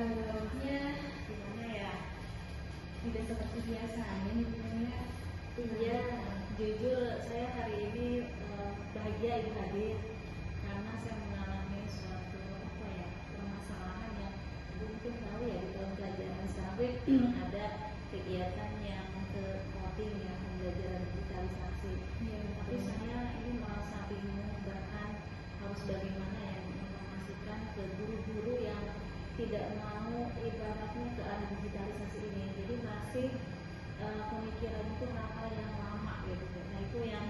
Menurutnya gimana ya? Tidak seperti biasanya nih ya. Iya, jujur saya hari ini bahagia ibu hadir karena saya mengalami suatu permasalahan yang mungkin tahu ya di tahun pelajaran sabit ada kegiatan yang ke coding ya, pembelajaran digitalisasi. Iya, Tapi saya ini merasa bingung bahkan harus bagaimana ya menginformasikan ke guru-guru yang tidak mau ibaratnya ke arah digitalisasi ini. Jadi masih pemikiran itu hal-hal yang lama gitu. Nah itu yang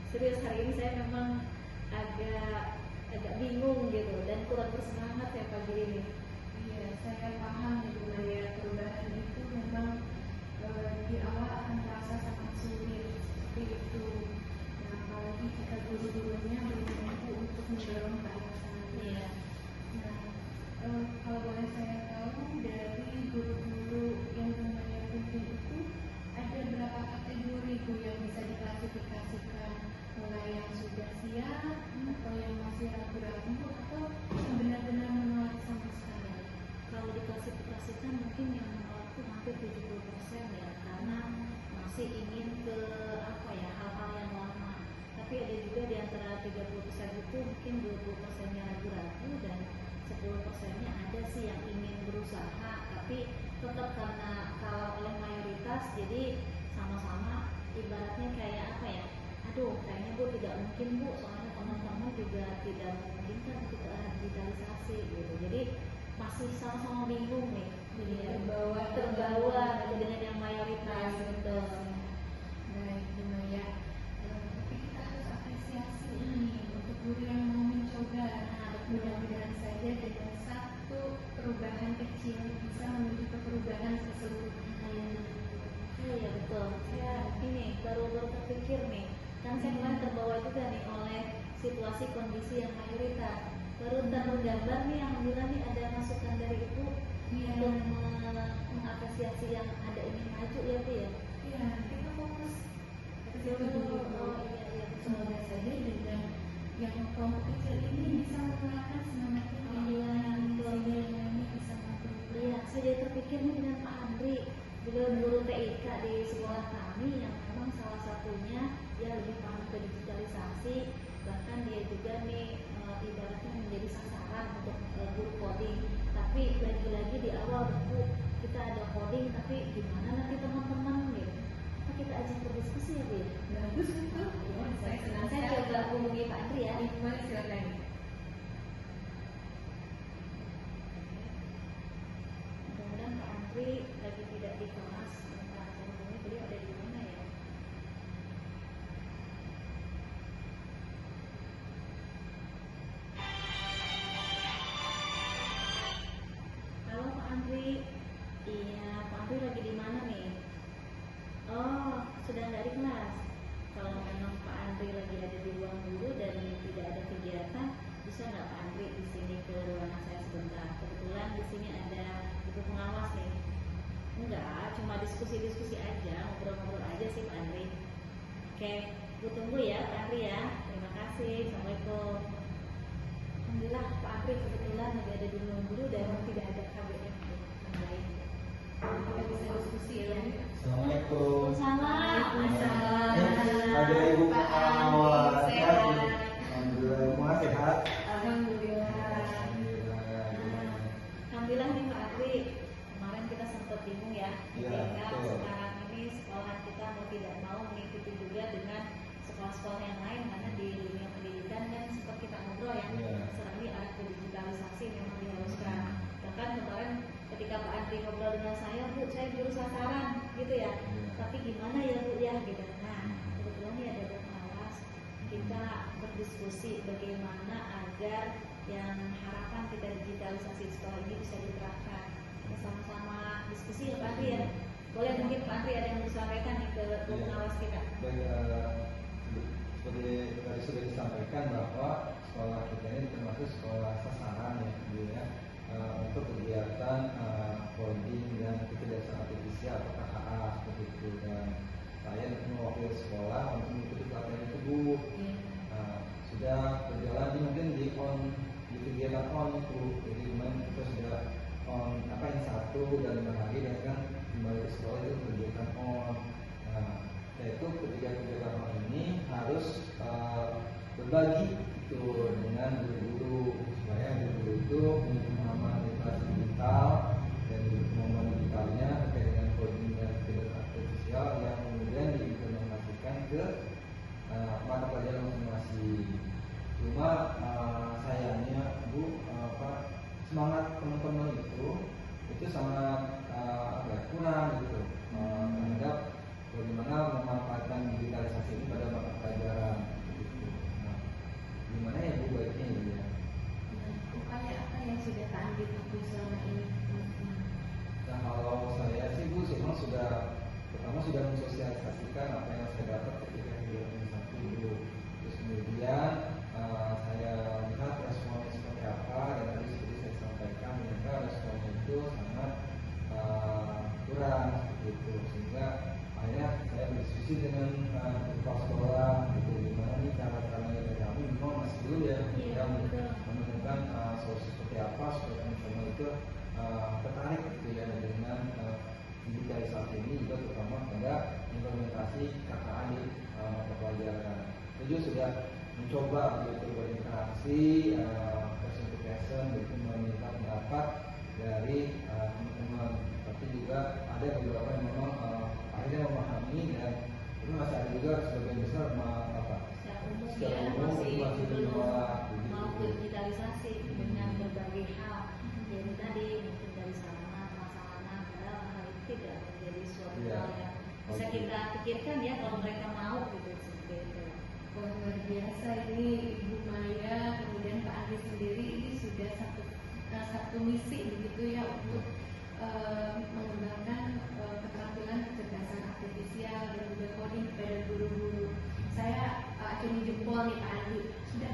serius hari ini saya memang agak bingung gitu dan kurang bersemangat ya pagi ini. Iya, saya paham gitu ya, perubahan itu memang di awal akan terasa sangat sulit seperti itu. Nah, apalagi jika guru-gurunya belum mampu untuk mendorong ke arah sana. Iya. Nah, kalau boleh saya tahu dari guru-guru yang namanya penting itu ada berapa kategori Bu yang bisa diklasifikasikan, mulai yang sudah siap atau yang masih ragu-ragu atau yang benar-benar menolak sama sekali? Kalau diklasifikasikan mungkin yang menolak itu hampir 70% ya, karena masih ingin ke hal-hal yang lama. Tapi ada juga di antara 30% itu mungkin 20%-nya ragu-ragu dan 10%-nya ada sih yang ingin berusaha, tapi tetap karena kalau oleh mayoritas jadi sama-sama ibaratnya kayak aduh kayaknya Bu tidak mungkin Bu, soalnya teman-teman juga tidak memungkinkan untuk ke arah digitalisasi gitu. Jadi masih sama-sama bingung nih, jadi terbawa dengan yang mayoritas gitu. Baik, ya. Tapi kita harus apresiasi ini untuk guru yang mau mencoba. Mudah-mudahan saja dengan satu perubahan kecil bisa menuju ke perubahan keseluruhan. Iya betul. Saya ini baru terpikir nih, kan saya kemarin terbawa juga nih oleh situasi kondisi yang mayoritas. Baru tergambar nih, alhamdulillah nih ada masukan dari ibu untuk mengapresiasi yang ada ingin maju ya Bu ya. Iya, kita fokus ke situ dulu. Iya. Semoga saja dengan yang kelompok kecil ini bisa menularkan semangatnya ini bisa mampu. Iya, saya jadi terpikir nih dengan Pak Andri, beliau guru TIK di sekolah kami yang memang salah satunya dia lebih paham ke digitalisasi, bahkan dia juga nih ibaratnya menjadi sasaran untuk guru coding. Tapi lagi-lagi di awal Bu, kita ada coding, tapi gimana nanti teman-teman gitu? Apa kita ajak berdiskusi ya Bu? Bagus itu. Saya senang. Saya coba hubungi Pak Andri ya. Mari silakan. Mudah-mudahan Pak Andri lagi tidak di kelas. Sebentar, saya hubungi beliau ada di mana ya? Halo Pak Andri. Iya, Pak Andri lagi di mana nih? Oh, sudah nggak di kelas. Kalau memang Pak Andri lagi ada di ruang guru dan tidak ada kegiatan, bisa nggak Pak Andri di sini ke ruangan saya sebentar? Kebetulan di sini ada ibu pengawas nih. Enggak, cuma diskusi-diskusi aja, ngobrol-ngobrol aja sih Pak Andri. Oke, Bu tunggu ya Pak Andri ya. Terima kasih. Assalamualaikum. Alhamdulillah Pak Andri kebetulan lagi ada di ruang guru dan tidak ada KBM yang lain. Kita bisa diskusi ya. Assalamualaikum. Waalaikumsalam. Ada ibu pengawas. Sehat. Alhamdulillah, semua sehat. Alhamdulillah. Alhamdulillah nih Pak Andri, kemarin kita sempat bingung ya, Iya, ketika betul. sekarang ini sekolah kita mau tidak mau mengikuti juga dengan sekolah-sekolah yang lain karena di dunia pendidikan kan sempat kita ngobrol ya, Iya. serami arah ke digitalisasi memang diharuskan. Bahkan kemarin ketika Pak Andri ngobrol dengan saya, Bu, saya juru sasaran gitu ya, tapi gimana ya Bu ya gitu. Nah, kebetulan nih ada Bu pengawas, kita berdiskusi bagaimana agar yang harapan kita digitalisasi sekolah ini bisa diterapkan. Kita sama-sama diskusi ya Pak Andri ya. Boleh mungkin Pak Andri ada yang mau disampaikan nih ke Bu pengawas kita. Baik, seperti tadi sudah disampaikan bahwa sekolah kita ini termasuk sekolah sasaran ya, untuk kegiatan coding dan kecerdasan artifisial atau KKA seperti itu, dan saya mewakili sekolah untuk mengikuti pelatihan tersebut. Sudah berjalan mungkin di kegiatan on itu, jadi kemarin kita sudah on dan 5 hari dan kan kembali ke sekolah itu kegiatan on. Nah, yaitu kegiatan on ini harus berbagi itu dengan guru-guru supaya guru itu punya pemahaman literasi digital dan pemahaman digitalnya terkait dengan coding dan intelligence artificial yang kemudian diimplementasikan ke mata pelajaran masing-masing. Cuma sayangnya Bu, semangat teman-teman itu sangat kurang gitu terhadap bagaimana memanfaatkan digitalisasi ini pada mata pelajaran gitu. Nah, gimana ya Bu baiknya ya? Upaya apa yang sudah Pak Andi tempuh selama ini? Nah, kalau saya sih Bu, memang pertama sudah mensosialisasikan apa yang saya dapat ketika kegiatan satu Bu. Terus kemudian saya lihat responnya seperti apa, dan tadi seperti saya sampaikan ternyata responnya itu sangat kurang seperti itu, sehingga akhirnya saya berdiskusi dengan kepala sekolah gitu, gimana nih cara-caranya dari kami memang masih dulu ya kita menemukan solusi seperti apa supaya teman-teman itu tertarik gitu ya dengan digitalisasi ini, juga terutama pada implementasi KKA di mata pelajaran. Itu sudah mencoba begitu berinteraksi, present begitu meminta pendapat dari teman-teman. Tapi juga ada beberapa yang memang akhirnya memahami, dan itu masih ada juga sebagian besar secara umum masih belum mau digitalisasi dengan berbagai hal. Jadi tadi mungkin dari sarana prasarana, padahal hal itu tidak menjadi suatu hal yang bisa kita pikirkan ya kalau mereka mau gitu seperti itu. Wah, luar biasa ini Ibu Maya, kemudian Pak Andi sendiri, ini sudah satu misi begitu ya untuk mengembangkan keterampilan kecerdasan artifisial dan juga coding kepada guru-guru. Saya acungi jempol nih Pak Andi, sudah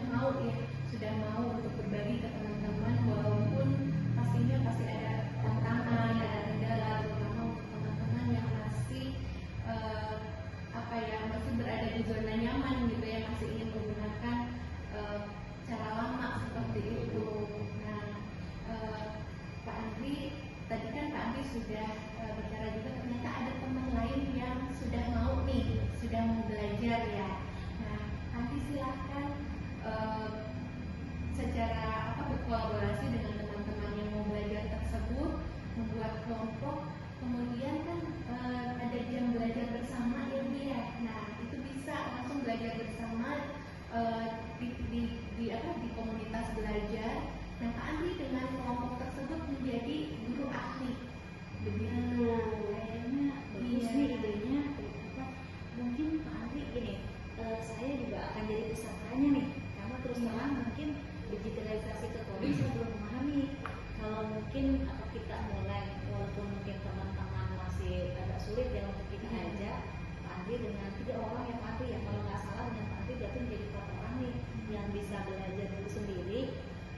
mau untuk berbagi ke teman-teman, walaupun pastinya pasti ada tantangan, ada kendala, terutama untuk teman-teman yang masih masih berada di zona nyaman gitu ya, masih ingin menggunakan cara lama seperti itu. Nah, Pak Andri, tadi kan Pak Andri sudah bicara juga, ternyata ada teman lain yang sudah mau belajar ya. Nah, Andri silahkan secara berkolaborasi dengan teman-teman yang mau belajar tersebut, membuat kelompok, kemudian kan ada jam belajar bersama ya Bu ya. Nah, itu bisa langsung belajar bersama di komunitas belajar. Nah, Pak Andi dengan kelompok tersebut menjadi guru aktif. Begitu. Kayaknya bagus nih idenya. Mungkin Pak Andi gini, saya juga akan jadi pesertanya nih, karena terus terang mungkin digitalisasi ke coding saya belum memahami. Kalau mungkin kita mulai, walaupun mungkin teman-teman masih agak sulit ya untuk kita ajak, Pak Andi dengan 3 orang ya Pak Andi ya, kalau nggak salah dengan Pak Andi berarti menjadi 4 orang nih yang bisa belajar dulu sendiri.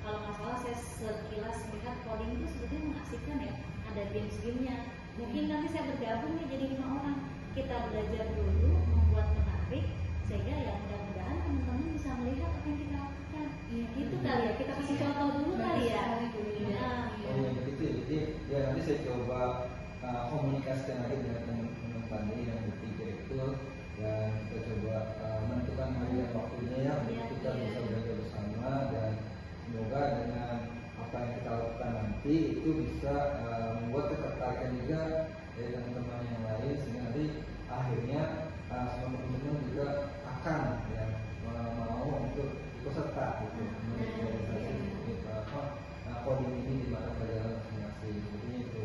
Kalau nggak salah saya sekilas melihat coding itu sebetulnya mengasihkan ya, ada games-gamenya. Mungkin nanti saya bergabung nih jadi 5 orang, kita belajar dulu membuat menarik, sehingga ya mudah-mudahan teman-teman bisa melihat apa yang kita lakukan. Itu kali ya, kita kasih contoh dulu kali ya. Oh ya begitu ya. Jadi ya nanti saya coba komunikasikan lagi dengan teman-teman tadi yang bertiga itu, dan kita coba menentukan hari dan waktunya ya untuk kita bisa belajar bersama, dan semoga dengan apa yang kita lakukan nanti itu bisa membuat ketertarikan juga dari teman-teman yang lain, sehingga nanti akhirnya semua teman-teman juga akan ya mau untuk ikut serta gitu coding ini di mata pelajaran masing-masing, seperti itu.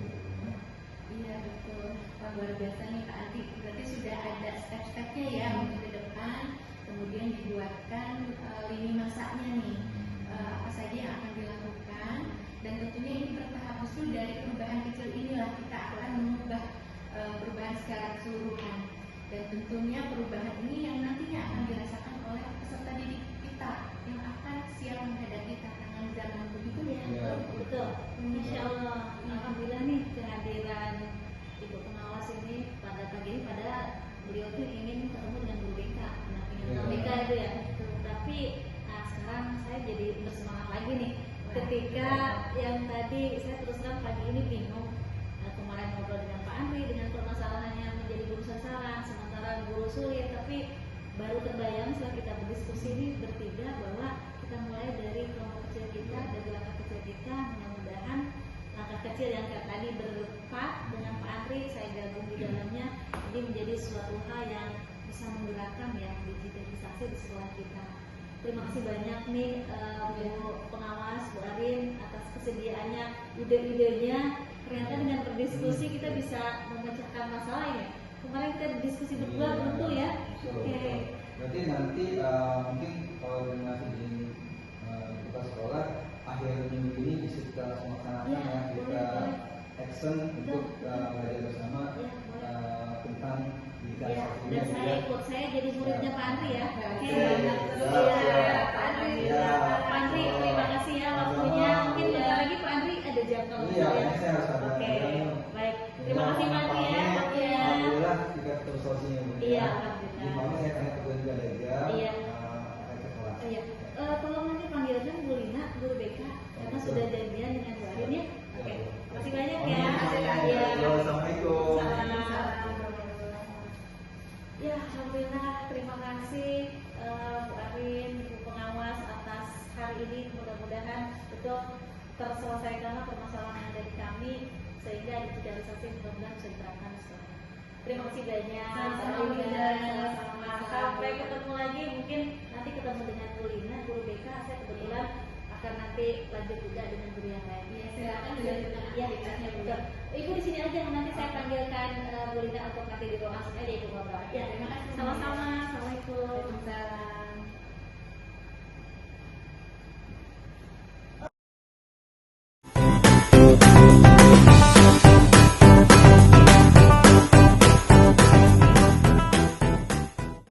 Iya betul. Wah, luar biasa nih Pak Andi. Berarti sudah ada step-stepnya ya untuk ke depan, kemudian dibuatkan lini masanya nih, apa saja yang akan dilakukan, dan tentunya ini bertahap. Justru dari perubahan kecil inilah kita akan mengubah perubahan secara keseluruhan, dan tentunya perubahan ini yang nantinya akan dirasakan oleh peserta didik kita yang akan siap menghadapi tantangan zaman begitu ya. Ya, Betul. Insya Allah, alhamdulillah nih kehadiran Ibu Pengawas ini pada pagi ini, pada beliau tuh ingin ketemu dengan Bu Deka, dengan Bu Deka itu ya. Tapi sekarang saya jadi bersemangat lagi nih, ketika yang tadi saya terus terang pagi ini bingung kemarin ngobrol dengan Pak Andri dengan permasalahannya menjadi guru sasaran, sementara guru sulit, tapi baru terbayang setelah kita berdiskusi ini bertiga bahwa kita mulai dari kelompok kecil kita, dari langkah kecil kita, mudah-mudahan langkah kecil yang kayak tadi berempat dengan Pak Andri, saya gabung di dalamnya, jadi menjadi suatu hal yang bisa menggerakkan ya digitalisasi di sekolah kita. Terima kasih banyak nih Bu Pengawas, Bu Arin atas kesediaannya, ide-idenya. Ternyata dengan berdiskusi kita bisa memecahkan masalah ya. Kemarin kita diskusi berdua tentu ya. Oke. Berarti nanti mungkin kalau dengan di kita sekolah akhir minggu ini bisa kita laksanakan ya, kita action untuk belajar bersama tentang digitalisasi. Dan saya ikut, saya jadi muridnya Pak Andri ya. Oke. Pak Andri. Pak Andri, terima kasih ya waktunya. Mungkin bentar lagi Pak Andri ada jam kalau iya, saya harus ada. Oke, baik. Terima kasih Pak Andri ya. Alhamdulillah kita terus solusinya. Iya, alhamdulillah. Di mana saya tanya ke juga Lega. Iya. Ke kelas. Iya. Tolong nanti panggilkan Bu Lina, guru BK, karena sudah janjian dengan Bu Arin ya. Oke. Terima kasih banyak ya. Iya. Assalamualaikum. Ya, alhamdulillah. Terima kasih Bu Arin, Bu Pengawas atas hari ini. Mudah-mudahan betul terselesaikanlah permasalahan yang ada di kami sehingga digitalisasi mudah-mudahan bisa diterapkan di sekolah. Terima kasih banyak. Sampai ketemu lagi. Mungkin nanti ketemu dengan Bu Lina, guru BK. Saya kebetulan akan nanti lanjut juga dengan guru yang lain. Ya, silakan dilanjutkan aktivitasnya juga. Ibu di sini aja, nanti saya panggilkan Bu Lina untuk nanti di ruang aja Ibu ngobrol. Ya, terima kasih. Sama-sama.